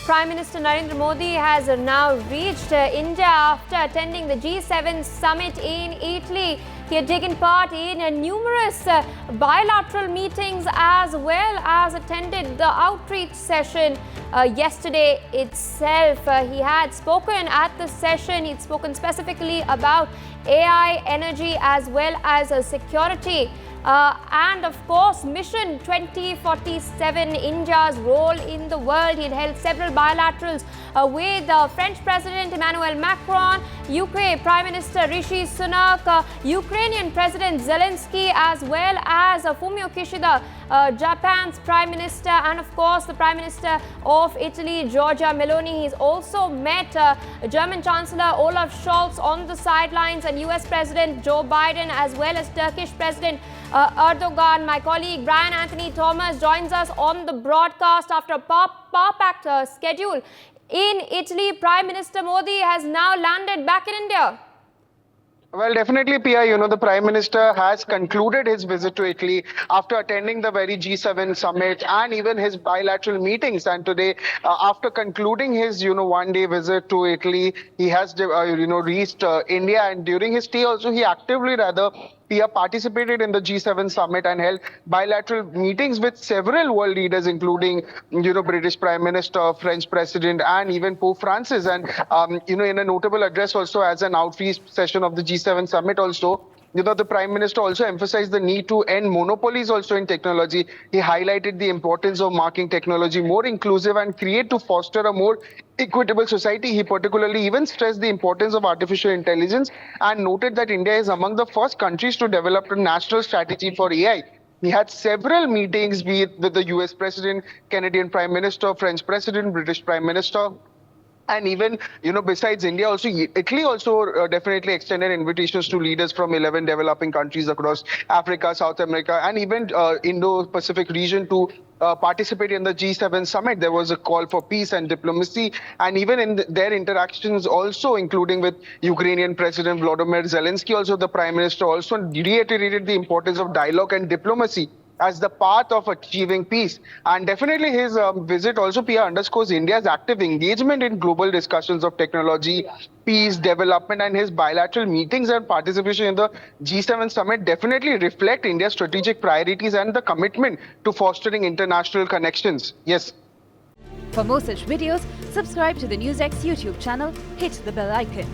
Prime Minister Narendra Modi has now reached India after attending the G-7 summit in Italy. He had taken part in numerous bilateral meetings as well as attended the outreach session yesterday itself. He had spoken at the session. He'd spoken specifically about AI, energy as well as security. And of course, Mission 2047, India's role in the world. He'd held several bilaterals with French President Emmanuel Macron, UK Prime Minister Rishi Sunak, Ukrainian President Zelensky, as well as Fumio Kishida, Japan's Prime Minister, and of course the Prime Minister of Italy, Giorgia Meloni. He's also met German Chancellor Olaf Scholz on the sidelines, and US President Joe Biden, as well as Turkish President Erdogan. My colleague Brian Anthony Thomas joins us on the broadcast after a power-packed schedule in Italy. Prime Minister Modi has now landed back in India. Well, definitely, Pia, the Prime Minister has concluded his visit to Italy after attending the very G7 summit and even his bilateral meetings. And today, after concluding his, one-day visit to Italy, he has, reached India. And during his stay also, he actively, Pia participated in the G7 summit and held bilateral meetings with several world leaders, including, British Prime Minister, French President, and even Pope Francis. And, in a notable address also as an outreach session of the G7 summit also, the Prime Minister also emphasized the need to end monopolies also in technology. He highlighted the importance of making technology more inclusive and create to foster a more equitable society. He particularly even stressed the importance of artificial intelligence and noted that India is among the first countries to develop a national strategy for AI. He had several meetings with the US President, Canadian Prime Minister, French President, British Prime Minister. And even, besides India, also Italy also definitely extended invitations to leaders from 11 developing countries across Africa, South America, and even Indo-Pacific region to participate in the G7 summit. There was a call for peace and diplomacy, and even in their interactions also, including with Ukrainian President Volodymyr Zelensky, also the Prime Minister also reiterated the importance of dialogue and diplomacy as the path of achieving peace. And definitely his visit also, Pia, underscores India's active engagement in global discussions of technology, peace, development, and his bilateral meetings and participation in the G7 summit definitely reflect India's strategic priorities and the commitment to fostering international connections. Yes. For more such videos, subscribe to the NewsX YouTube channel, hit the bell icon.